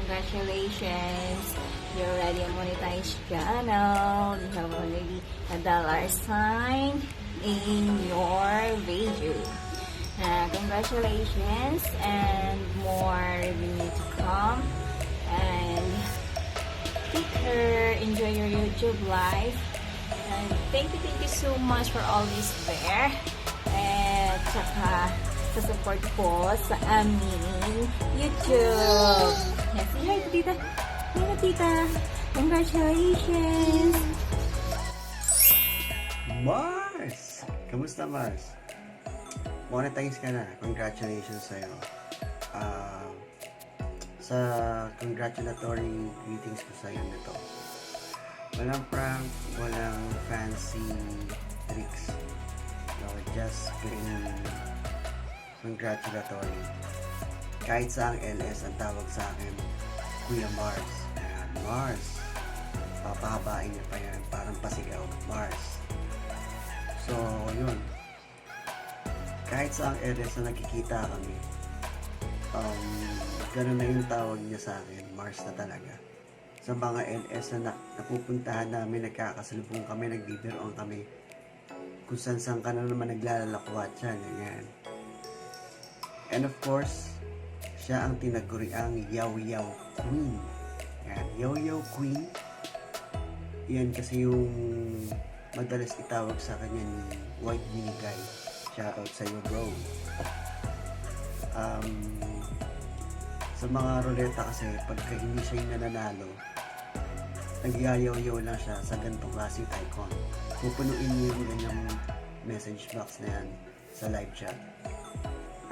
Congratulations! You're already a monetized channel. You have already a dollar sign in your video. Congratulations, and more revenue to come. And take care. Enjoy your YouTube life. And thank you so much for all this there. At saka sa support po sa aming YouTube. Yes, say hi to tita. Hi na tita. Congratulations! Mars! Kamusta, Mars? Monetize ka na. Congratulations sa'yo. Sa congratulatory greetings ko sa'yo nito. Walang prank, walang fancy tricks. No, just plain congratulatory. Kahit sa ang LS, ang tawag sa akin, Kuya Mars. Ayan, Mars. Papahabain niya pa yan, parang pasigaw. Mars. So, yun. Kahit sa ang LS na nakikita kami, ganun na yung tawag niya sa akin, Mars na talaga. Sa mga LS na napupuntahan namin, nagkakasalubong kami, nagbibiroan kami, kung saan ka na naman naglalalakwat yan, yan. And of course, siya ang tinaguriang Yaw-Yaw Queen. Yan, Yaw-Yaw Queen. Yan kasi yung madalas itawag sa kanya ni White Binigay. Shoutout sa iyo, bro. Sa mga ruleta kasi, pagka hindi siya yung nananalo, nagyayaw-yaw lang siya sa ganitong klaseng icon. Pupunuin niyo yung kanyang message box na yan sa live chat.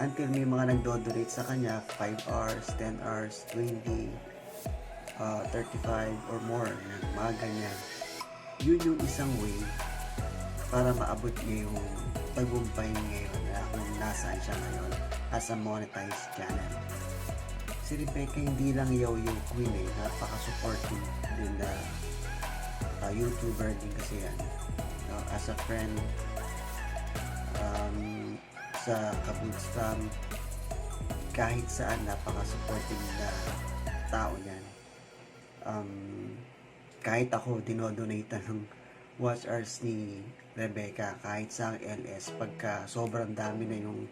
Until may mga nagdo-donate sa kanya, 5 hours, 10 hours, 20, 35 or more, yan, mga ganyan. Yun yung isang way para maabot niya yung tagumpay ngayon na kung nasaan siya ngayon as a monetized channel. Si Rebecca hindi lang yaw-yaw queen eh, napaka-supportive din na YouTuber din kasi yan. As a friend, sa Kabuds Fam, kahit saan napaka-supportive na tao yan. Kahit ako dinodonate ng watch hours ni Rebecca, kahit sa LS, pagka sobrang dami na yung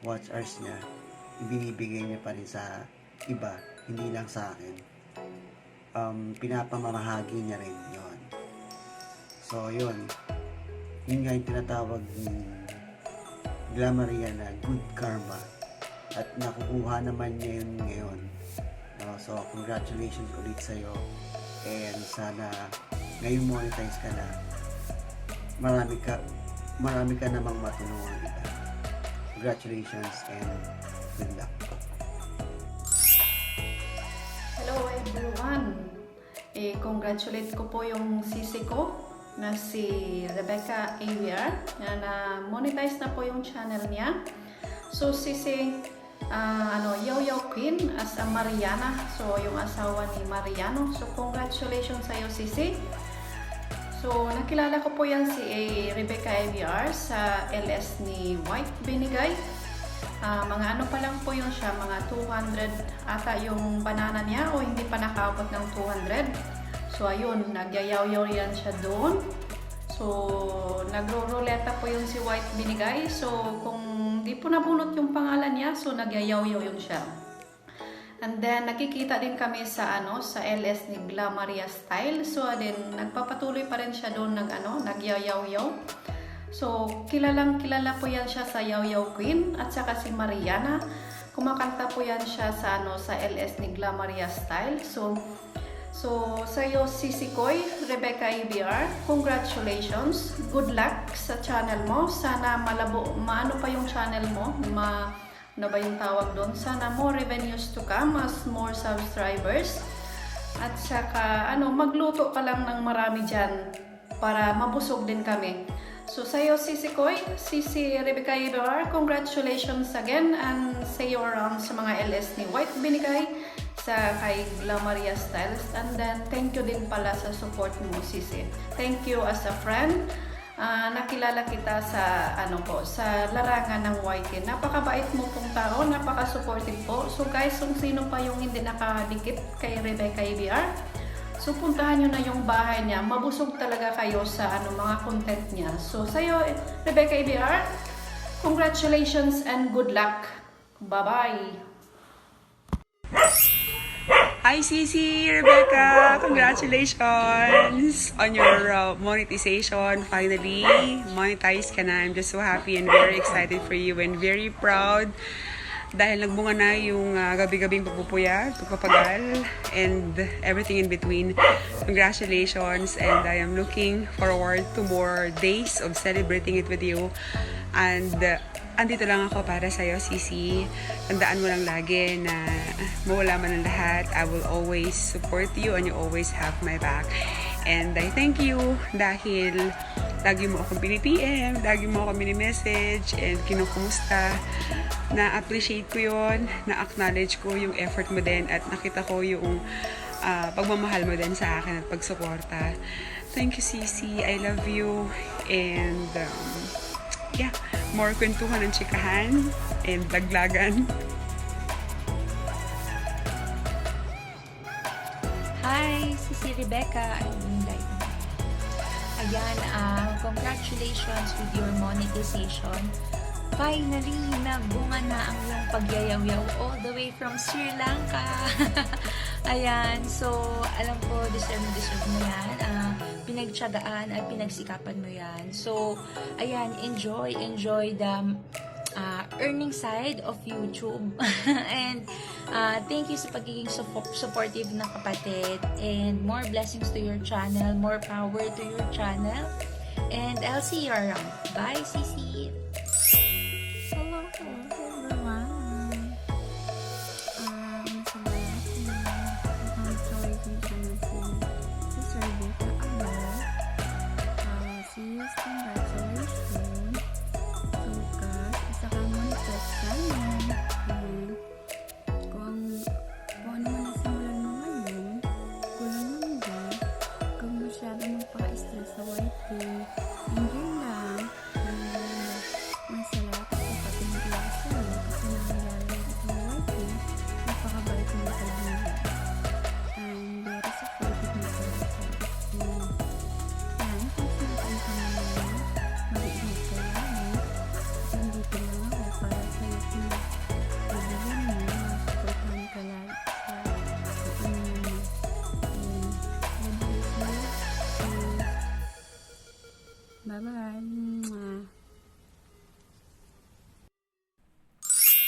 watch hours niya, ibinibigay niya pa rin sa iba, hindi lang sa akin. Pinapamamahagi niya rin yon. So yun nga yung tinatawag ni Glamaria na good karma, at nakukuha naman niya yun ngayon. So congratulations ulit sa'yo, and sana ngayon monetize ka na, marami ka namang matulungan kita. Congratulations and good luck. Hello everyone! Congratulate ko po yung sisi ko na si Rebecca Abr na monetize na po yung channel niya. So sisi Yaw-Yaw Queen as a Mariana, so yung asawa ni Mariano. So congratulations sa iyo, sisi. So nakilala ko po yan si Rebecca Abr sa LS ni White Binigay. Mga ano pa lang po yun siya, mga 200 ata yung banana niya, o hindi pa nakaabot ng 200. So ayun, nagyayaw-yaw yan siya doon. So nagro-ruleta po yun si White Binigay. So kung di po nabunot yung pangalan niya, so nagyayaw-yaw yun siya. And then nakikita din kami sa sa LS ni Glamaria Style. So then nagpapatuloy pa rin siya doon nagyayaw-yaw. So kilala po yan siya sa Yaw-Yaw Queen at saka si Mariana. Kumakanta po yan siya sa sa LS ni Glamaria Style. So sa'yo, Sisi Koy, Rebecca Abr, congratulations. Good luck sa channel mo. Sana maano pa yung channel mo. Ano ba yung tawag doon? Sana more revenues to come as more subscribers. At saka, magluto ka lang ng marami dyan para mabusog din kami. So sa'yo, Sisi Koy, Sisi Rebecca Abr, congratulations again, and see you around sa mga LS ni White Binigay, sa kay Glamaria Styles, and then thank you din pala sa support mo, Sisi. Thank you as a friend, nakilala kita sa sa larangan ng YT. Napakabait mo pong tao, napaka-supportive po. So guys, kung sino pa yung hindi nakadikit kay Rebecca Abr, so puntahan nyo na yung bahay niya. Mabusog talaga kayo sa mga content niya. So sa'yo, Rebecca Abr, congratulations and good luck. Bye-bye! Hi Sisi, Rebecca! Congratulations on your monetization. Finally, monetized ka na. I'm just so happy and very excited for you and very proud dahil nagbunga na yung gabi-gabing pagpupuyat, pagpapagal, and everything in between. Congratulations, and I am looking forward to more days of celebrating it with you. And andito lang ako para sa'yo, Sisi. Tandaan mo lang lagi na mawala man ang lahat, I will always support you and you always have my back. And I thank you dahil lagi mo akong pinipm, lagi mo akong mini-message and kinukumusta. Na-appreciate ko yon, na-acknowledge ko yung effort mo din at nakita ko yung pagmamahal mo din sa akin at pagsuporta. Thank you, Sisi. I love you. And yeah, more kwentuhan ng chikahan and laglagan. Hi, si Rebecca. Ayan, congratulations with your monetization. Finally, nagbunga na ang iyong pagyayaw-yaw all the way from Sri Lanka. Ayan, so alam ko, deserve mo yan. Pinagtiyagaan at pinagsikapan mo yan. So, ayan, enjoy the earning side of YouTube. And thank you sa pagiging supportive ng kapatid. And more blessings to your channel. More power to your channel. And I'll see you around. Bye, Sisi! Hello everyone. Sa lahat na si Rebecca Abr. Sis, congratulations. Sukas, isa kang monetized channel. Kung ano man nasimulan mo ngayon, kulang lang ba? Kung masyado magpaka-stress sa YT, enjoy lang. Masalamat ako patingin sa'yo kasi nakilala itong YT. Napakabait mo sa kaibigan. And very supportive mo sa yan, kung sinakaan ka mo naman, mag-iingat ka lang. Nandito lang ako para sa'yo kung kaibigan mo, supportahan ka lang sa kung ano mo. And God bless you. Bye-bye.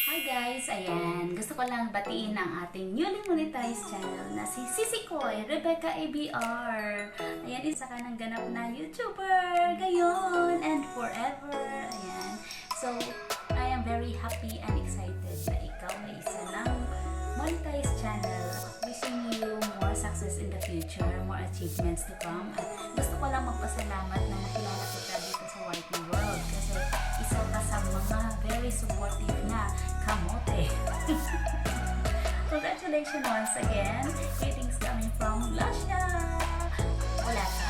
Hi guys! Ayan, gusto ko lang batiin ang ating newly monetized channel na si Sisi Koy, Rebecca Abr. Ayan, isa ka ng ganap na YouTuber ngayon and forever. Ayan. So, I am very happy and excited na ikaw ay isa ng monetized channel. Wishing you more success in the future, more achievements to come. At gusto ko lang magpasalamat na nakilala kita dito sa YT World kasi isa ka sa mga very supportive na kamote. Congratulations once again. Greetings coming from Lasha. Wala ka?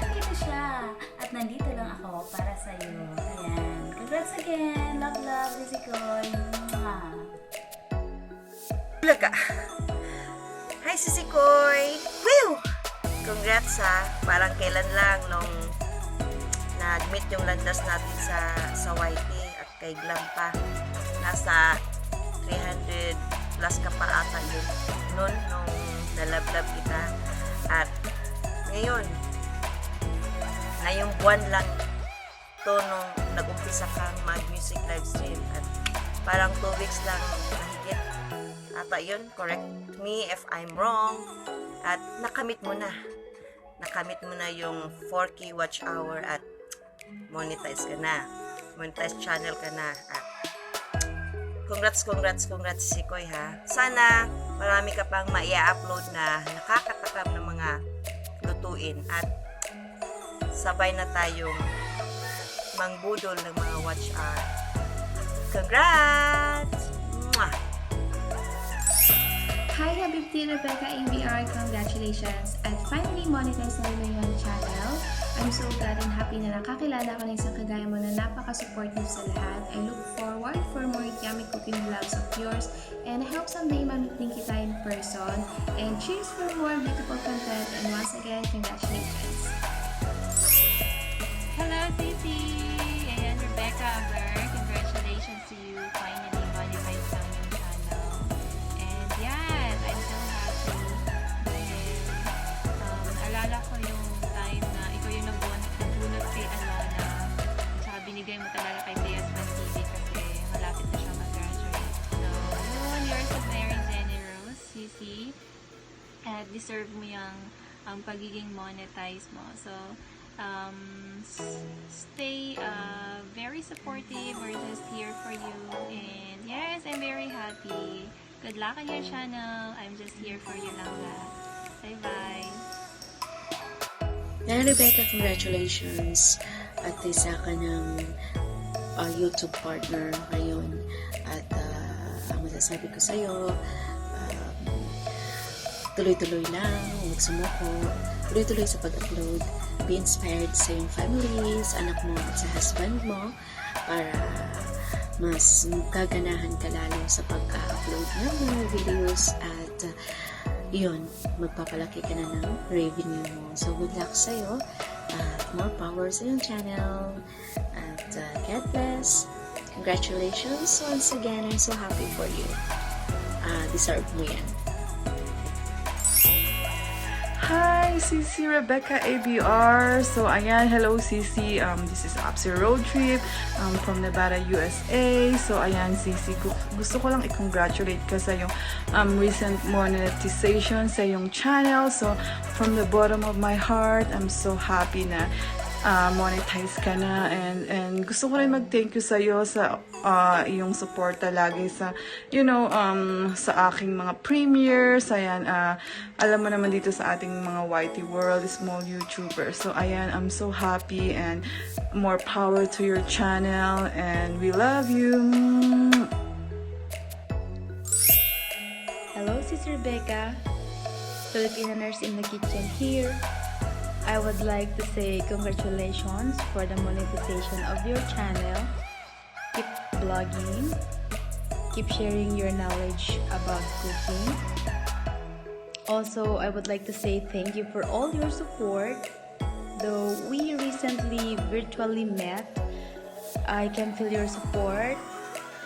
Nandito siya. At nandito lang ako para sa iyo. Ayan. Congrats again. Love, love, Rizikoy. Laga. Hi, Sisi Koy! Whew! Congrats ha! Parang kailan lang nung nag-meet yung landas natin sa YT at kay Glam pa. Nasa 300 plus ka pa ata yun. Noon, nung nalablab kita. At ngayon, ngayong buwan lang to nung nag-umpisa kang mag-music live stream. At parang 2 weeks lang mahigit. Ata yun, correct me if I'm wrong. At nakamit mo na. Nakamit mo na yung 4K watch hour at monetize ka na. Monetize channel ka na. At congrats si Koy ha. Sana marami ka pang maia-upload na nakakatakam ng mga lutuin. At sabay na tayong mangbudol ng mga watch hour. Congrats! Mwah! Hi Hi Habibti, Rebecca Abr, congratulations at finally monetize na rin yung channel. I'm so glad and happy na nakakilala ko na isang kagaya mo na napaka-supportive sa lahat. I look forward for more yummy cooking vlogs of yours and I hope someday ma-meeting kita in person. And cheers for more beautiful content and once again, congratulations! Hello, Titi! Ayan, Rebecca Abr. Congratulations to you. Finally, monetize na yung channel. And yan, I'm so happy. Dahil, alala ko yung time na ikaw yung nagbunot kay Alona. At saka binigay mo talaga kay PS1 TV kasi malapit na siya mag-graduate. So, yun, you're so very generous, Sisi. At deserve mo yung pagiging monetize mo. So, stay very supportive. We're just here for you. And yes, I'm very happy. Good luck on your channel. I'm just here for you lang lahat. Bye-bye. Rebecca, congratulations at isa ka ng YouTube partner ngayon. At ang masasabi ko sa'yo, tuloy-tuloy lang, huwag sumuko, tuloy-tuloy sa pag-upload, be inspired sa iyong families, anak mo at sa husband mo para mas gaganahan ka lalo sa pag-upload ng mga videos at yun, magpapalaki ka na ng revenue mo. So good luck sa'yo at more power sa iyong channel at God bless. Congratulations once again. I'm so happy for you. Deserve mo yan. Hi, Sisi Rebecca Abr. So, ayan, hello Sisi. This is Apsi Road Trip from Nevada, USA. So, ayan, Sisi, gusto ko lang i-congratulate ka sa yung recent monetization sa yung channel. So, from the bottom of my heart, I'm so happy na monetize ka na and gusto ko rin mag-thank you sa iyo sa iyong suporta lagi sa sa aking mga premieres. Ayan, alam mo naman dito sa ating mga YT world, small YouTuber. So ayan, I'm so happy and more power to your channel and we love you. Hello, Sister Rebecca. Filipina nurse in the kitchen here. I would like to say congratulations for the monetization of your channel. Keep blogging. Keep sharing your knowledge about cooking. Also, I would like to say thank you for all your support. Though we recently virtually met, I can feel your support.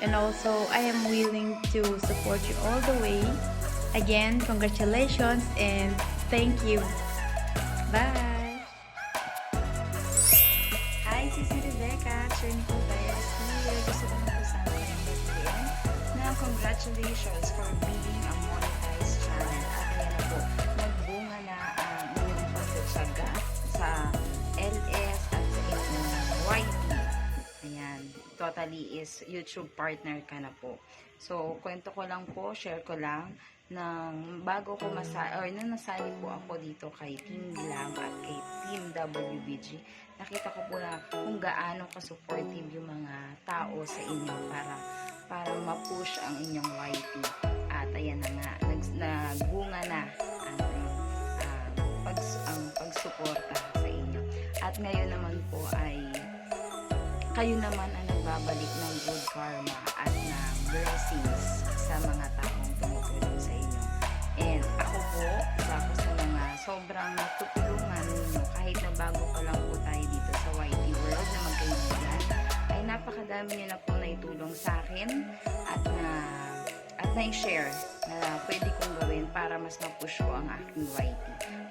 And also, I am willing to support you all the way. Again, congratulations and thank you. Bye! Hi, Sisi Rebecca. Chernico Dias here. Gusto ko na po sana kayong batiin na congratulations for being a monetized channel. At ayan na po, nagbunga na ang inyong pagtsatsaga sa LS at sa inyong YT. Ayan, totally is YouTube partner ka na po. So, kwento ko lang po, share ko lang, nang bago ko nung nasali po ako dito kay Team Glam at kay Team WBG, nakita ko po na kung gaano ka-supportive yung mga tao sa inyo para ma-push ang inyong YT. At ayan na nga, nagbunga na ang pagsuporta sa inyo. At ngayon naman po ay kayo naman ang nagbabalik ng good karma at ng blessings sa mga taong tumutulong sa inyo. And ako po, isa ko sa mga sobrang natutulungan ninyo kahit na bago pa lang po tayo dito sa YT world na magkaibigan, ay napakadami nyo na po naitulong sa akin at na-share na pwede kong gawin para mas ma-push ko ang aking YT.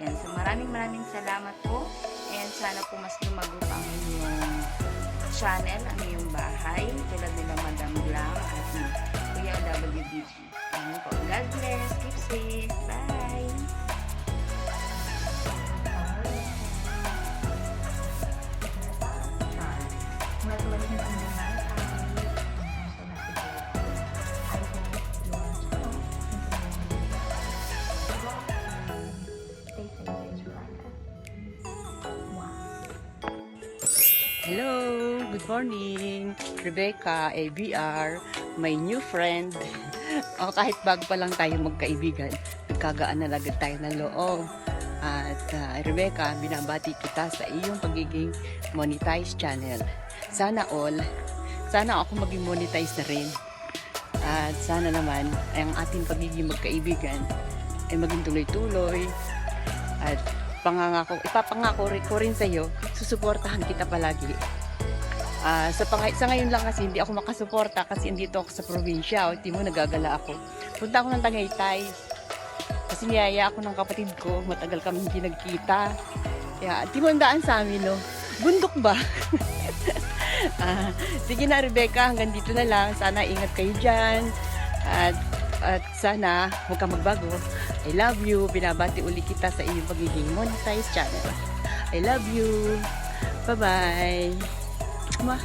And so maraming salamat po and sana po mas lumago pa ang inyong channel, ang iyong bahay, tulad nila Madam Glam at ni Kuya WBG. Ayan po. God bless. Keep safe. Bye! Hello, good morning. Rebecca Abr, my new friend. O, kahit bago pa lang tayo magkaibigan, nagkagaan na agad tayo ng loob. At Rebecca, binabati kita sa iyong pagiging monetized channel. Sana ako maging monetized na rin. At sana naman, ang ating pagiging magkaibigan ay maging tuloy-tuloy. At ipapangako ko rin sa iyo, susuportahan kita palagi. Sa ngayon lang kasi hindi ako makasuporta kasi andito ako sa probinsya. O, mo nagagala ako. Punta ako ng Tagaytay. Kasi niyaya ako ng kapatid ko. Matagal kami hindi nagkita. Kaya, di mo ang daan sa amin, no? Bundok ba? Sige na, Rebecca. Hanggang dito na lang. Sana ingat kayo dyan. At sana huwag kang magbago. I love you. Binabati uli kita sa iyong pagiging monetized channel. I love you. Bye-bye. Mwah.